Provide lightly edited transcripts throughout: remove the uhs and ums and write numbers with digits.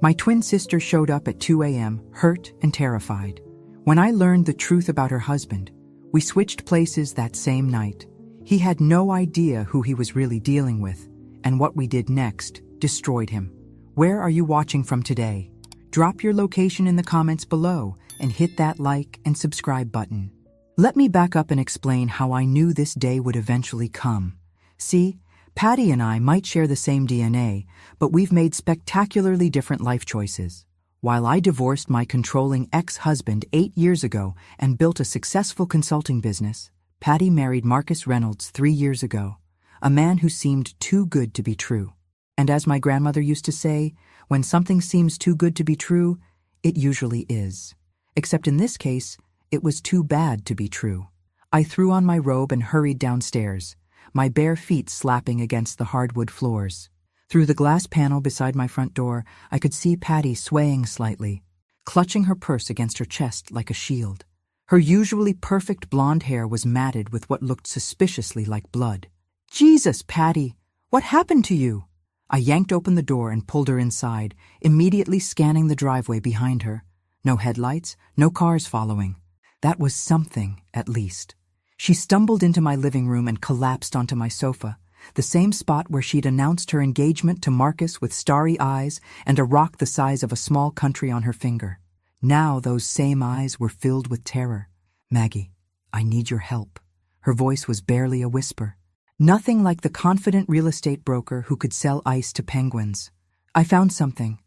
My twin sister showed up at 2 a.m., hurt and terrified. When I learned the truth about her husband, we switched places that same night. He had no idea who he was really dealing with, and what we did next destroyed him. Where are you watching from today? Drop your location in the comments below and hit that like and subscribe button. Let me back up and explain how I knew this day would eventually come. See, Patty and I might share the same DNA, but we've made spectacularly different life choices. While I divorced my controlling ex-husband 8 years ago and built a successful consulting business, Patty married Marcus Reynolds 3 years ago, a man who seemed too good to be true. And as my grandmother used to say, when something seems too good to be true, it usually is. Except in this case, it was too bad to be true. I threw on my robe and hurried downstairs, my bare feet slapping against the hardwood floors. Through the glass panel beside my front door, I could see Patty swaying slightly, clutching her purse against her chest like a shield. Her usually perfect blonde hair was matted with what looked suspiciously like blood. "Jesus, Patty, what happened to you?" I yanked open the door and pulled her inside, immediately scanning the driveway behind her. No headlights, no cars following. That was something, at least. She stumbled into my living room and collapsed onto my sofa, the same spot where she'd announced her engagement to Marcus with starry eyes and a rock the size of a small country on her finger. Now those same eyes were filled with terror. "Maggie, I need your help." Her voice was barely a whisper. Nothing like the confident real estate broker who could sell ice to penguins. "I found something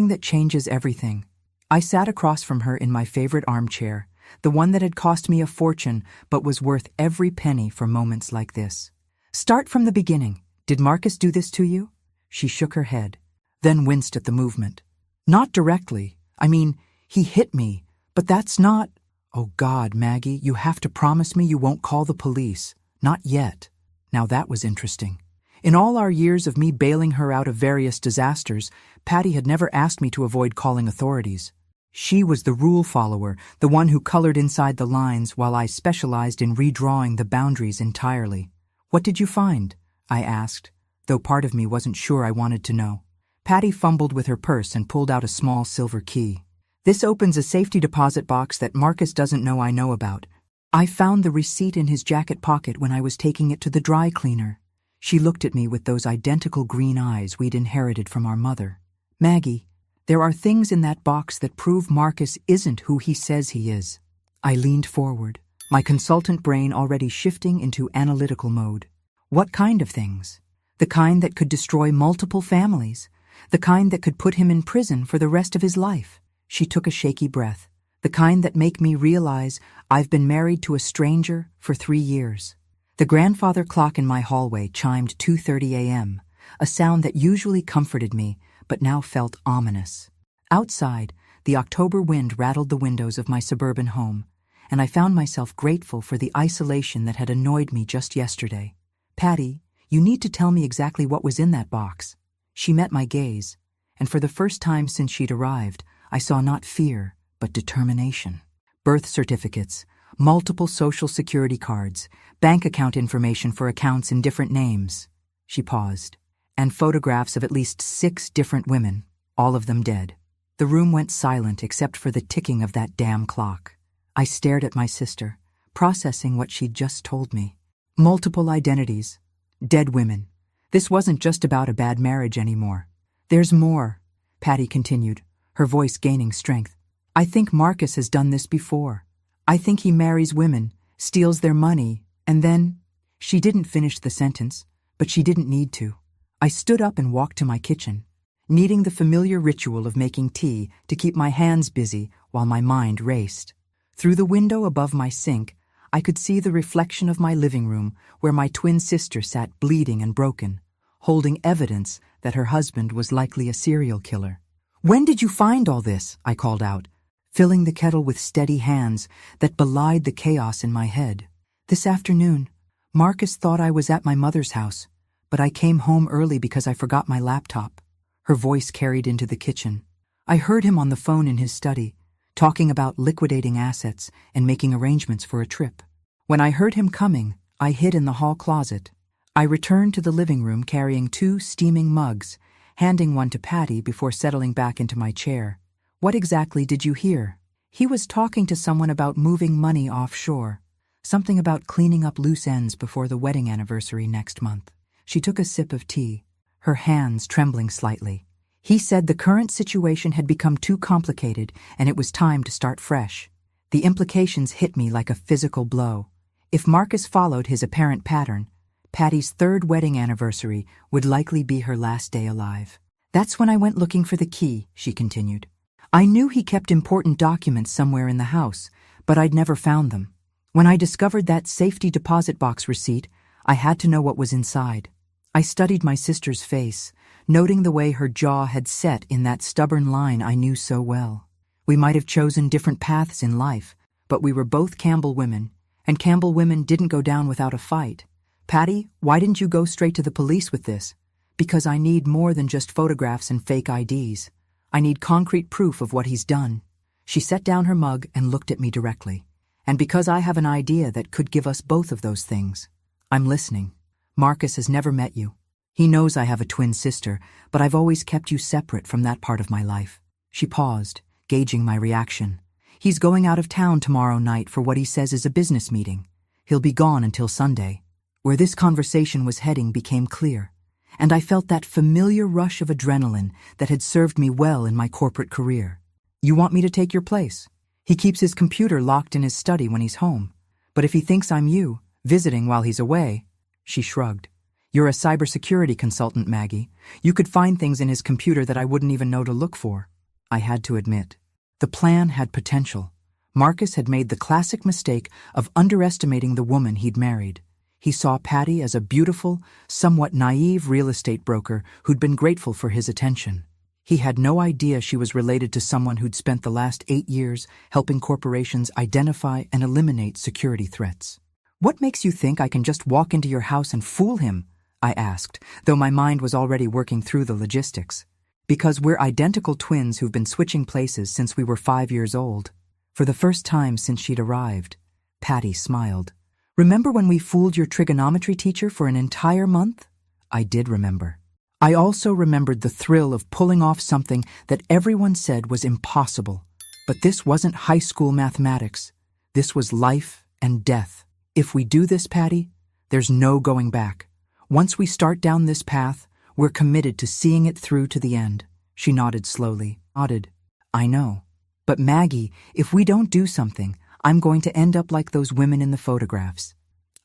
that changes everything." I sat across from her in my favorite armchair, the one that had cost me a fortune but was worth every penny for moments like this. "Start from the beginning. Did Marcus do this to you?" She shook her head, then winced at the movement. "Not directly. I mean, he hit me, but that's not—" "Oh God, Maggie, you have to promise me you won't call the police. Not yet." Now that was interesting. In all our years of me bailing her out of various disasters, Patty had never asked me to avoid calling authorities. She was the rule follower, the one who colored inside the lines while I specialized in redrawing the boundaries entirely. "What did you find?" I asked, though part of me wasn't sure I wanted to know. Patty fumbled with her purse and pulled out a small silver key. "This opens a safety deposit box that Marcus doesn't know I know about. I found the receipt in his jacket pocket when I was taking it to the dry cleaner." She looked at me with those identical green eyes we'd inherited from our mother. "Maggie, there are things in that box that prove Marcus isn't who he says he is." I leaned forward, my consultant brain already shifting into analytical mode. "What kind of things?" "The kind that could destroy multiple families. The kind that could put him in prison for the rest of his life." She took a shaky breath. "The kind that make me realize I've been married to a stranger for 3 years." The grandfather clock in my hallway chimed 2:30 a.m., a sound that usually comforted me, but now felt ominous. Outside, the October wind rattled the windows of my suburban home, and I found myself grateful for the isolation that had annoyed me just yesterday. "Patty, you need to tell me exactly what was in that box." She met my gaze, and for the first time since she'd arrived, I saw not fear, but determination. Birth certificates, multiple social security cards, bank account information for accounts in different names. She paused. And photographs of at least 6 different women, all of them dead. The room went silent except for the ticking of that damn clock. I stared at my sister, processing what she'd just told me. Multiple identities. Dead women. This wasn't just about a bad marriage anymore. "There's more," Patty continued, her voice gaining strength. "I think Marcus has done this before. I think he marries women, steals their money, and then—" She didn't finish the sentence, but she didn't need to. I stood up and walked to my kitchen, needing the familiar ritual of making tea to keep my hands busy while my mind raced. Through the window above my sink, I could see the reflection of my living room where my twin sister sat bleeding and broken, holding evidence that her husband was likely a serial killer. "When did you find all this?" I called out, filling the kettle with steady hands that belied the chaos in my head. "This afternoon. Marcus thought I was at my mother's house, but I came home early because I forgot my laptop." Her voice carried into the kitchen. I heard him on the phone in his study, talking about liquidating assets and making arrangements for a trip. When I heard him coming, I hid in the hall closet. I returned to the living room carrying 2 steaming mugs handing one to Patty before settling back into my chair. What exactly did you hear? He was talking to someone about moving money offshore. Something about cleaning up loose ends before the wedding anniversary next month. She took a sip of tea, her hands trembling slightly. He said the current situation had become too complicated and it was time to start fresh. The implications hit me like a physical blow. If Marcus followed his apparent pattern, Patty's third wedding anniversary would likely be her last day alive. That's when I went looking for the key, she continued. I knew he kept important documents somewhere in the house, but I'd never found them. When I discovered that safety deposit box receipt, I had to know what was inside. I studied my sister's face, noting the way her jaw had set in that stubborn line I knew so well. We might have chosen different paths in life, but we were both Campbell women, and Campbell women didn't go down without a fight. Patty, why didn't you go straight to the police with this? Because I need more than just photographs and fake IDs. I need concrete proof of what he's done. She set down her mug and looked at me directly. And because I have an idea that could give us both of those things. I'm listening. Marcus has never met you. He knows I have a twin sister, but I've always kept you separate from that part of my life. She paused, gauging my reaction. He's going out of town tomorrow night for what he says is a business meeting. He'll be gone until Sunday. Where this conversation was heading became clear, and I felt that familiar rush of adrenaline that had served me well in my corporate career. You want me to take your place? He keeps his computer locked in his study when he's home. But if he thinks I'm you, visiting while he's away, she shrugged. You're a cybersecurity consultant, Maggie. You could find things in his computer that I wouldn't even know to look for. I had to admit. The plan had potential. Marcus had made the classic mistake of underestimating the woman he'd married. He saw Patty as a beautiful, somewhat naive real estate broker who'd been grateful for his attention. He had no idea she was related to someone who'd spent the last 8 years helping corporations identify and eliminate security threats. What makes you think I can just walk into your house and fool him? I asked, though my mind was already working through the logistics. Because we're identical twins who've been switching places since we were 5 years old. For the first time since she'd arrived, Patty smiled. Remember when we fooled your trigonometry teacher for an entire month? I did remember. I also remembered the thrill of pulling off something that everyone said was impossible. But this wasn't high school mathematics. This was life and death. If we do this, Patty, there's no going back. Once we start down this path, we're committed to seeing it through to the end. She nodded slowly. I know. But Maggie, if we don't do something, I'm going to end up like those women in the photographs.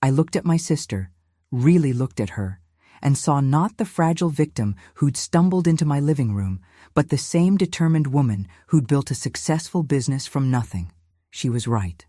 I looked at my sister, really looked at her, and saw not the fragile victim who'd stumbled into my living room, but the same determined woman who'd built a successful business from nothing. She was right.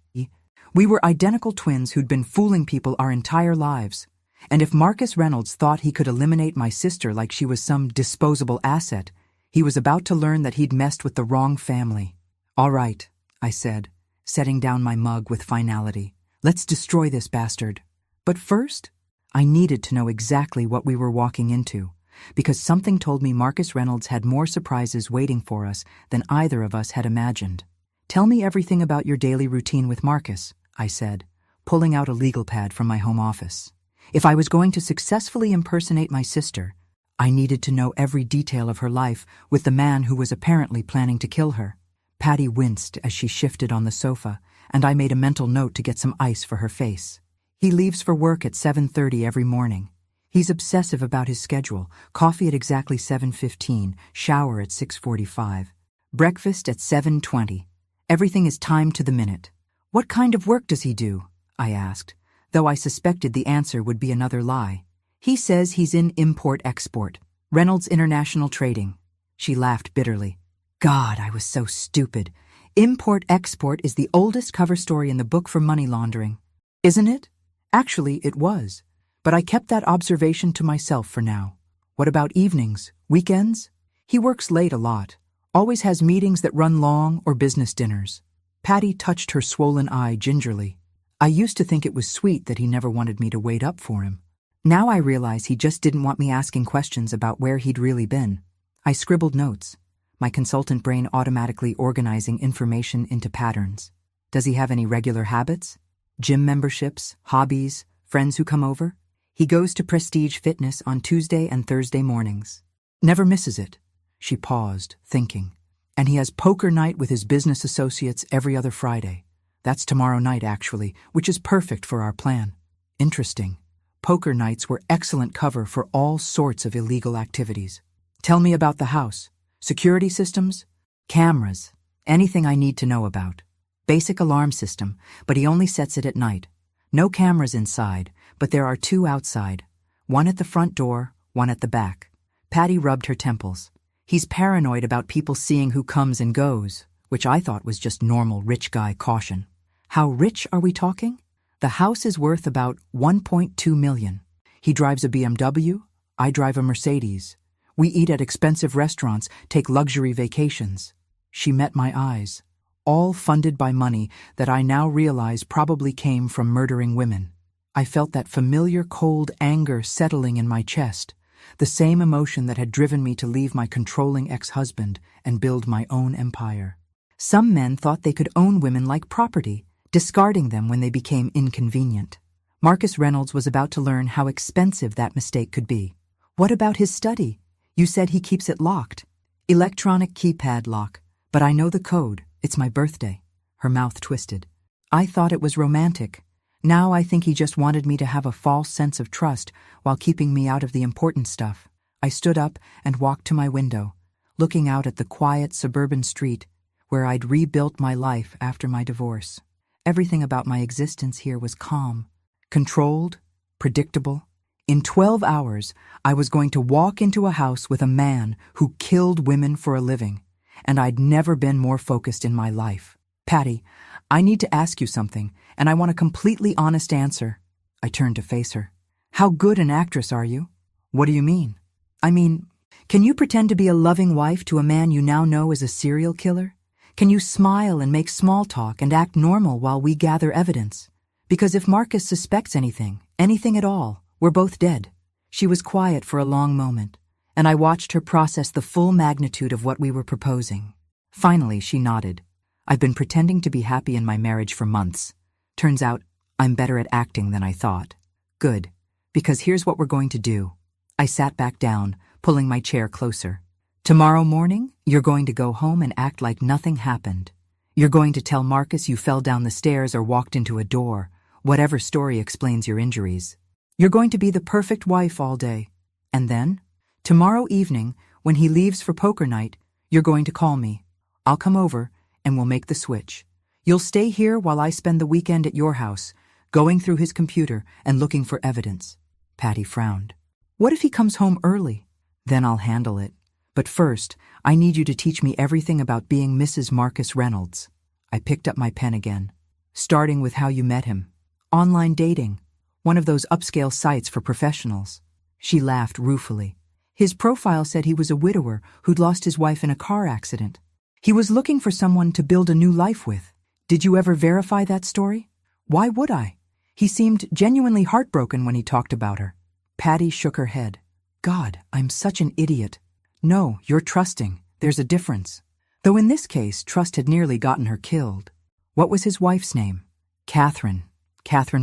We were identical twins who'd been fooling people our entire lives. And if Marcus Reynolds thought he could eliminate my sister like she was some disposable asset, he was about to learn that he'd messed with the wrong family. All right, I said, setting down my mug with finality. Let's destroy this bastard. But first, I needed to know exactly what we were walking into, because something told me Marcus Reynolds had more surprises waiting for us than either of us had imagined. Tell me everything about your daily routine with Marcus, I said, pulling out a legal pad from my home office. If I was going to successfully impersonate my sister, I needed to know every detail of her life with the man who was apparently planning to kill her. Patty winced as she shifted on the sofa, and I made a mental note to get some ice for her face. He leaves for work at 7:30 every morning. He's obsessive about his schedule. Coffee at exactly 7:15, shower at 6:45, breakfast at 7:20. Everything is timed to the minute. What kind of work does he do? I asked, though I suspected the answer would be another lie. He says he's in import-export, Reynolds International Trading. She laughed bitterly. God, I was so stupid. Import-export is the oldest cover story in the book for money laundering. Isn't it? Actually, it was. But I kept that observation to myself for now. What about evenings, weekends? He works late a lot, always has meetings that run long or business dinners. Patty touched her swollen eye gingerly. I used to think it was sweet that he never wanted me to wait up for him. Now I realize he just didn't want me asking questions about where he'd really been. I scribbled notes, my consultant brain automatically organizing information into patterns. Does he have any regular habits? Gym memberships, hobbies, friends who come over? He goes to Prestige Fitness on Tuesday and Thursday mornings. Never misses it. She paused, thinking. And he has poker night with his business associates every other Friday. That's tomorrow night, actually, which is perfect for our plan. Interesting. Poker nights were excellent cover for all sorts of illegal activities. Tell me about the house. Security systems? Cameras. Anything I need to know about. Basic alarm system, but he only sets it at night. No cameras inside, but there are 2 outside. One at the front door, one at the back. Patty rubbed her temples. He's paranoid about people seeing who comes and goes, which I thought was just normal rich guy caution. How rich are we talking? The house is worth about $1.2 million. He drives a BMW, I drive a Mercedes. We eat at expensive restaurants, take luxury vacations. She met my eyes, all funded by money that I now realize probably came from murdering women. I felt that familiar cold anger settling in my chest, the same emotion that had driven me to leave my controlling ex-husband and build my own empire. Some men thought they could own women like property, discarding them when they became inconvenient. Marcus Reynolds was about to learn how expensive that mistake could be. What about his study? You said he keeps it locked. Electronic keypad lock, but I know the code. It's my birthday. Her mouth twisted. I thought it was romantic. Now I think he just wanted me to have a false sense of trust while keeping me out of the important stuff. I stood up and walked to my window, looking out at the quiet suburban street where I'd rebuilt my life after my divorce. Everything about my existence here was calm, controlled, predictable. In 12 hours, I was going to walk into a house with a man who killed women for a living, and I'd never been more focused in my life. Patty, I need to ask you something, and I want a completely honest answer. I turned to face her. How good an actress are you? What do you mean? I mean, can you pretend to be a loving wife to a man you now know is a serial killer? Can you smile and make small talk and act normal while we gather evidence? Because if Marcus suspects anything at all, we're both dead. She was quiet for a long moment, and I watched her process the full magnitude of what we were proposing. Finally, she nodded. I've been pretending to be happy in my marriage for months. Turns out, I'm better at acting than I thought. Good, because here's what we're going to do. I sat back down, pulling my chair closer. Tomorrow morning, you're going to go home and act like nothing happened. You're going to tell Marcus you fell down the stairs or walked into a door, whatever story explains your injuries. You're going to be the perfect wife all day. And then, tomorrow evening, when he leaves for poker night, you're going to call me. I'll come over, and we'll make the switch. You'll stay here while I spend the weekend at your house, going through his computer and looking for evidence. Patty frowned. What if he comes home early? Then I'll handle it. But first, I need you to teach me everything about being Mrs. Marcus Reynolds. I picked up my pen again. Starting with how you met him. Online dating. One of those upscale sites for professionals. She laughed ruefully. His profile said he was a widower who'd lost his wife in a car accident. He was looking for someone to build a new life with. Did you ever verify that story? Why would I? He seemed genuinely heartbroken when he talked about her. Patty shook her head. God, I'm such an idiot. No, you're trusting. There's a difference. Though in this case, trust had nearly gotten her killed. What was his wife's name? Catherine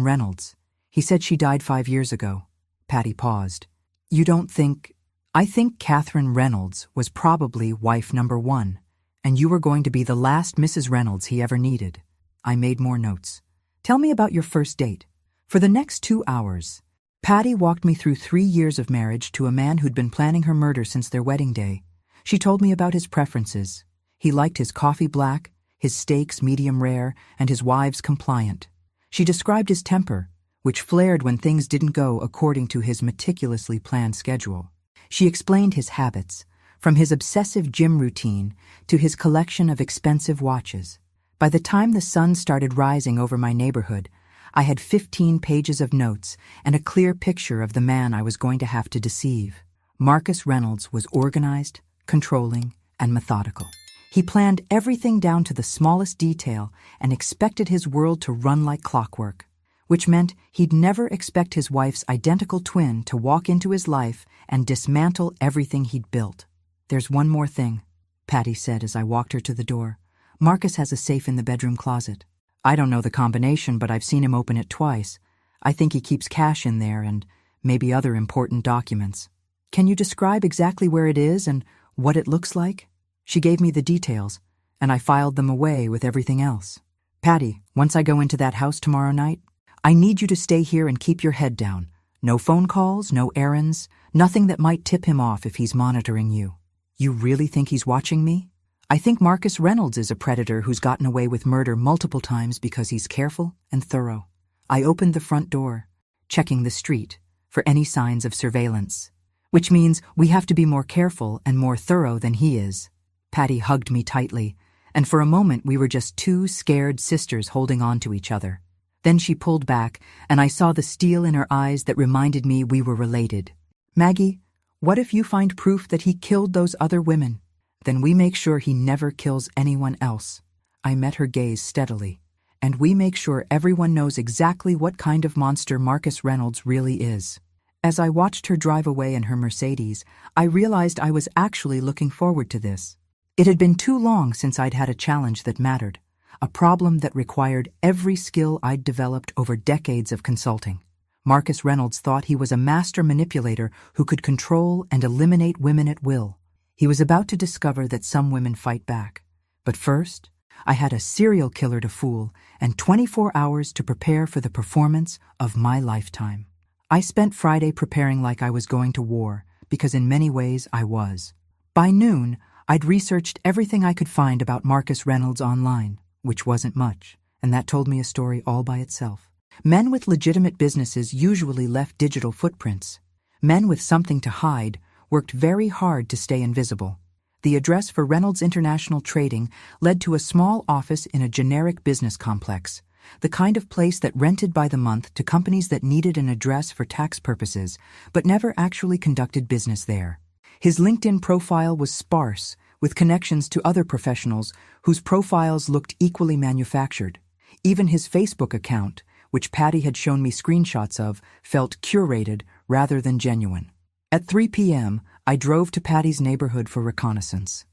Reynolds. He said she died 5 years ago. Patty paused. You don't think... I think Catherine Reynolds was probably wife number 1, and you were going to be the last Mrs. Reynolds he ever needed. I made more notes. Tell me about your first date. For the next 2 hours, Patty walked me through 3 years of marriage to a man who'd been planning her murder since their wedding day. She told me about his preferences. He liked his coffee black, his steaks medium rare, and his wives compliant. She described his temper, which flared when things didn't go according to his meticulously planned schedule. She explained his habits, from his obsessive gym routine to his collection of expensive watches. By the time the sun started rising over my neighborhood, I had 15 pages of notes and a clear picture of the man I was going to have to deceive. Marcus Reynolds was organized, controlling, and methodical. He planned everything down to the smallest detail and expected his world to run like clockwork, which meant he'd never expect his wife's identical twin to walk into his life and dismantle everything he'd built. There's one more thing, Patty said as I walked her to the door. Marcus has a safe in the bedroom closet. I don't know the combination, but I've seen him open it twice. I think he keeps cash in there and maybe other important documents. Can you describe exactly where it is and what it looks like? She gave me the details, and I filed them away with everything else. Patty, once I go into that house tomorrow night, I need you to stay here and keep your head down. No phone calls, no errands, nothing that might tip him off if he's monitoring you. You really think he's watching me? I think Marcus Reynolds is a predator who's gotten away with murder multiple times because he's careful and thorough. I opened the front door, checking the street for any signs of surveillance, which means we have to be more careful and more thorough than he is. Patty hugged me tightly, and for a moment we were just two scared sisters holding on to each other. Then she pulled back, and I saw the steel in her eyes that reminded me we were related. Maggie, what if you find proof that he killed those other women? Then we make sure he never kills anyone else. I met her gaze steadily. And we make sure everyone knows exactly what kind of monster Marcus Reynolds really is. As I watched her drive away in her Mercedes, I realized I was actually looking forward to this. It had been too long since I'd had a challenge that mattered, a problem that required every skill I'd developed over decades of consulting. Marcus Reynolds thought he was a master manipulator who could control and eliminate women at will. He was about to discover that some women fight back. But first, I had a serial killer to fool and 24 hours to prepare for the performance of my lifetime. I spent Friday preparing like I was going to war, because in many ways I was. By noon, I'd researched everything I could find about Marcus Reynolds online, which wasn't much, and that told me a story all by itself. Men with legitimate businesses usually left digital footprints. Men with something to hide worked very hard to stay invisible. The address for Reynolds International Trading led to a small office in a generic business complex, the kind of place that rented by the month to companies that needed an address for tax purposes, but never actually conducted business there. His LinkedIn profile was sparse, with connections to other professionals whose profiles looked equally manufactured. Even his Facebook account, which Patty had shown me screenshots of, felt curated rather than genuine. At 3 p.m., I drove to Patty's neighborhood for reconnaissance.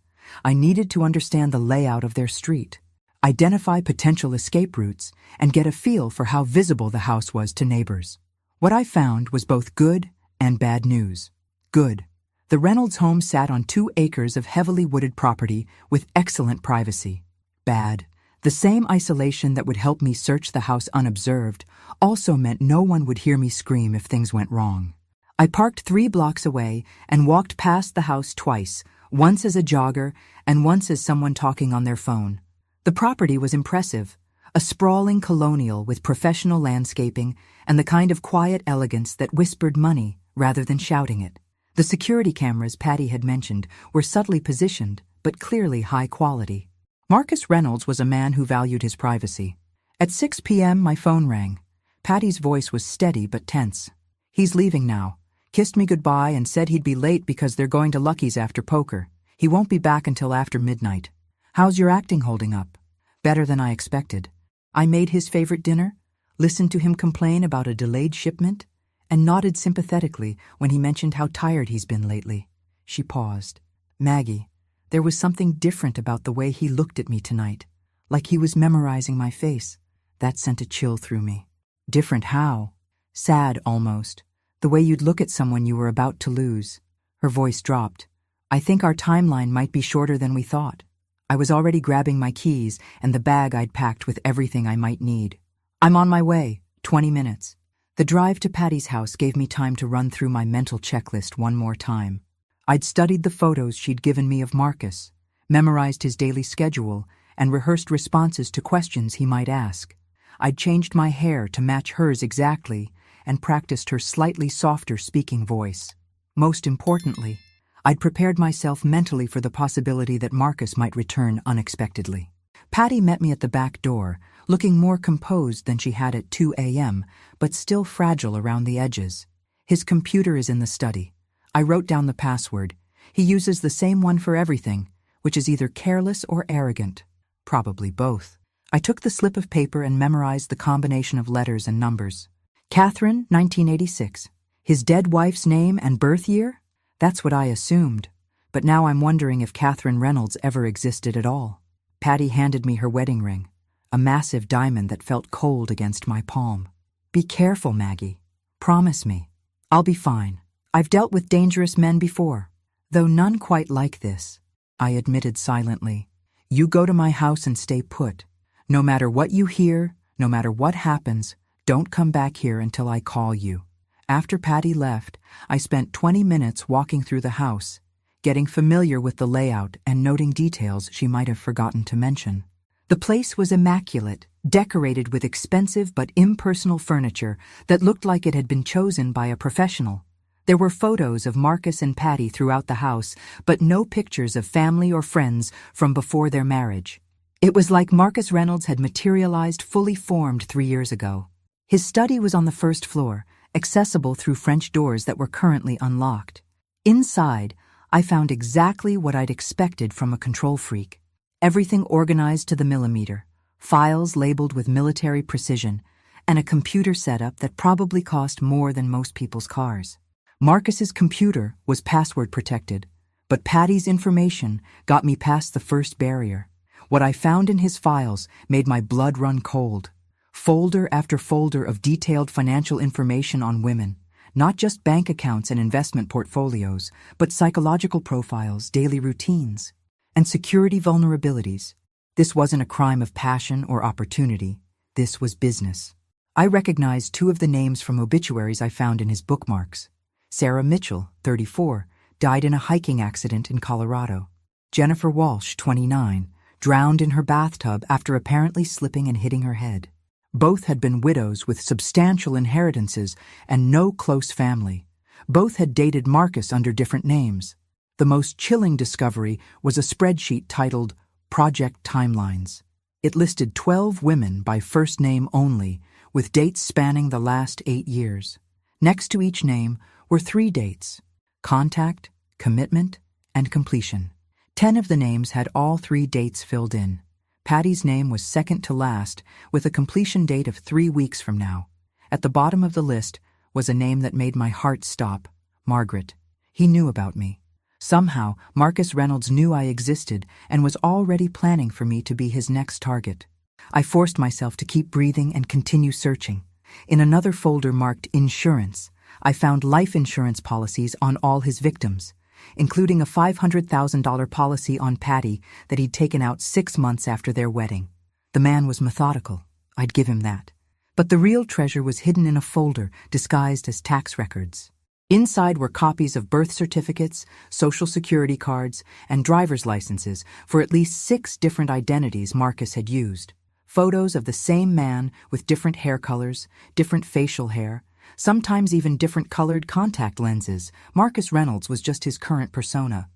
I needed to understand the layout of their street, identify potential escape routes, and get a feel for how visible the house was to neighbors. What I found was both good and bad news. Good. The Reynolds home sat on 2 acres of heavily wooded property with excellent privacy. Bad. The same isolation that would help me search the house unobserved also meant no one would hear me scream if things went wrong. I parked 3 blocks away and walked past the house twice, once as a jogger and once as someone talking on their phone. The property was impressive, a sprawling colonial with professional landscaping and the kind of quiet elegance that whispered money rather than shouting it. The security cameras Patty had mentioned were subtly positioned, but clearly high quality. Marcus Reynolds was a man who valued his privacy. At 6 p.m., my phone rang. Patty's voice was steady but tense. He's leaving now. Kissed me goodbye and said he'd be late because they're going to Lucky's after poker. He won't be back until after midnight. How's your acting holding up? Better than I expected. I made his favorite dinner, listened to him complain about a delayed shipment, and nodded sympathetically when he mentioned how tired he's been lately. She paused. Maggie, there was something different about the way he looked at me tonight, like he was memorizing my face. That sent a chill through me. Different how? Sad, almost. The way you'd look at someone you were about to lose. Her voice dropped. I think our timeline might be shorter than we thought. I was already grabbing my keys and the bag I'd packed with everything I might need. I'm on my way, 20 minutes. The drive to Patty's house gave me time to run through my mental checklist one more time. I'd studied the photos she'd given me of Marcus, memorized his daily schedule, and rehearsed responses to questions he might ask. I'd changed my hair to match hers exactly, and practiced her slightly softer speaking voice. Most importantly, I'd prepared myself mentally for the possibility that Marcus might return unexpectedly. Patty met me at the back door, looking more composed than she had at 2 a.m., but still fragile around the edges. His computer is in the study. I wrote down the password. He uses the same one for everything, which is either careless or arrogant. Probably both. I took the slip of paper and memorized the combination of letters and numbers. Catherine, 1986. His dead wife's name and birth year? That's what I assumed. But now I'm wondering if Catherine Reynolds ever existed at all. Patty handed me her wedding ring, a massive diamond that felt cold against my palm. Be careful, Maggie. Promise me. I'll be fine. I've dealt with dangerous men before, though none quite like this, I admitted silently. You go to my house and stay put. No matter what you hear, no matter what happens, don't come back here until I call you. After Patty left, I spent 20 minutes walking through the house, getting familiar with the layout and noting details she might have forgotten to mention. The place was immaculate, decorated with expensive but impersonal furniture that looked like it had been chosen by a professional. There were photos of Marcus and Patty throughout the house, but no pictures of family or friends from before their marriage. It was like Marcus Reynolds had materialized fully formed 3 years ago. His study was on the first floor, accessible through French doors that were currently unlocked. Inside, I found exactly what I'd expected from a control freak. Everything organized to the millimeter, files labeled with military precision, and a computer setup that probably cost more than most people's cars. Marcus's computer was password protected, but Patty's information got me past the first barrier. What I found in his files made my blood run cold. Folder after folder of detailed financial information on women, not just bank accounts and investment portfolios, but psychological profiles, daily routines, and security vulnerabilities. This wasn't a crime of passion or opportunity. This was business. I recognized 2 of the names from obituaries I found in his bookmarks. Sarah Mitchell, 34, died in a hiking accident in Colorado. Jennifer Walsh, 29, drowned in her bathtub after apparently slipping and hitting her head. Both had been widows with substantial inheritances and no close family. Both had dated Marcus under different names. The most chilling discovery was a spreadsheet titled Project Timelines. It listed 12 women by first name only, with dates spanning the last 8 years. Next to each name were 3 dates: contact, commitment, and completion. 10 of the names had all 3 dates filled in. Patty's name was second to last, with a completion date of 3 weeks from now. At the bottom of the list was a name that made my heart stop: Margaret. He knew about me. Somehow, Marcus Reynolds knew I existed and was already planning for me to be his next target. I forced myself to keep breathing and continue searching. In another folder marked Insurance, I found life insurance policies on all his victims, including a $500,000 policy on Patty that he'd taken out 6 months after their wedding. The man was methodical. I'd give him that. But the real treasure was hidden in a folder disguised as tax records. Inside were copies of birth certificates, social security cards, and driver's licenses for at least 6 different identities Marcus had used. Photos of the same man with different hair colors, different facial hair, sometimes even different colored contact lenses. Marcus Reynolds was just his current persona.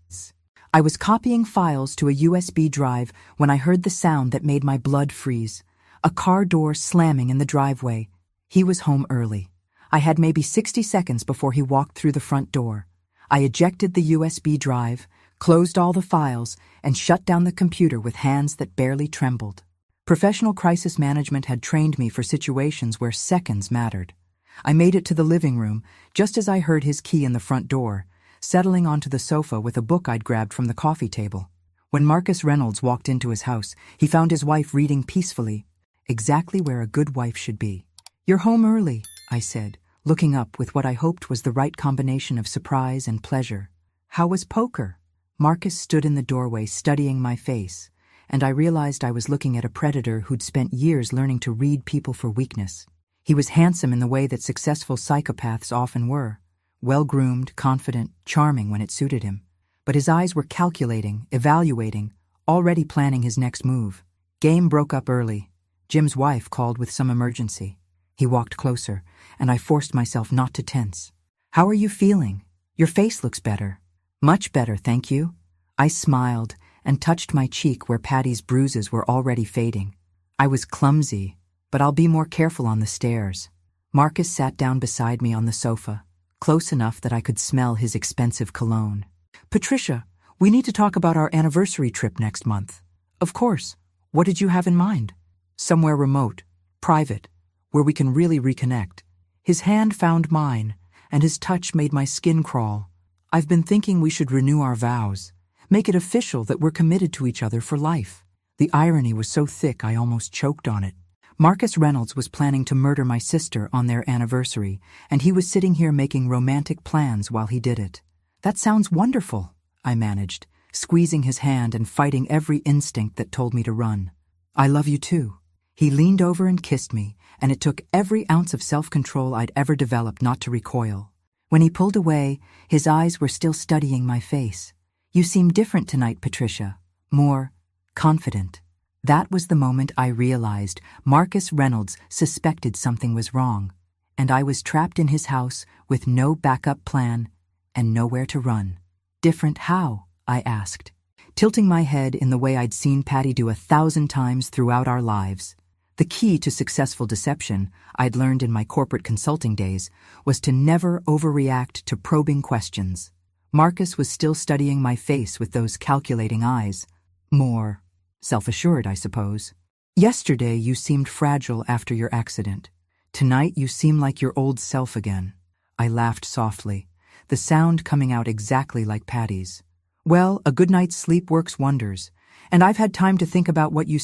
I was copying files to a USB drive when I heard the sound that made my blood freeze. A car door slamming in the driveway. He was home early. I had maybe 60 seconds before he walked through the front door. I ejected the USB drive, closed all the files, and shut down the computer with hands that barely trembled. Professional crisis management had trained me for situations where seconds mattered. I made it to the living room just as I heard his key in the front door, settling onto the sofa with a book I'd grabbed from the coffee table. When Marcus Reynolds walked into his house, he found his wife reading peacefully, exactly where a good wife should be. "You're home early," I said, looking up with what I hoped was the right combination of surprise and pleasure. "How was poker?" Marcus stood in the doorway studying my face, and I realized I was looking at a predator who'd spent years learning to read people for weakness. He was handsome in the way that successful psychopaths often were, well-groomed, confident, charming when it suited him. But his eyes were calculating, evaluating, already planning his next move. Game broke up early. Jim's wife called with some emergency. He walked closer, and I forced myself not to tense. "How are you feeling? Your face looks better." "Much better, thank you." I smiled and touched my cheek where Patty's bruises were already fading. I was clumsy, but I'll be more careful on the stairs. Marcus sat down beside me on the sofa, close enough that I could smell his expensive cologne. "Patricia, we need to talk about our anniversary trip next month." "Of course. What did you have in mind?" "Somewhere remote, private, where we can really reconnect." His hand found mine, and his touch made my skin crawl. "I've been thinking we should renew our vows, make it official that we're committed to each other for life." The irony was so thick I almost choked on it. Marcus Reynolds was planning to murder my sister on their anniversary, and he was sitting here making romantic plans while he did it. That sounds wonderful, I managed, squeezing his hand and fighting every instinct that told me to run. I love you too. He leaned over and kissed me, and it took every ounce of self-control I'd ever developed not to recoil. When he pulled away, his eyes were still studying my face. You seem different tonight, Patricia. More confident. That was the moment I realized Marcus Reynolds suspected something was wrong, and I was trapped in his house with no backup plan and nowhere to run. Different how? I asked, tilting my head in the way I'd seen Patty do 1,000 times throughout our lives. The key to successful deception, I'd learned in my corporate consulting days, was to never overreact to probing questions. Marcus was still studying my face with those calculating eyes. More self-assured, I suppose. Yesterday you seemed fragile after your accident. Tonight you seem like your old self again. I laughed softly, the sound coming out exactly like Patty's. Well, a good night's sleep works wonders, and I've had time to think about what you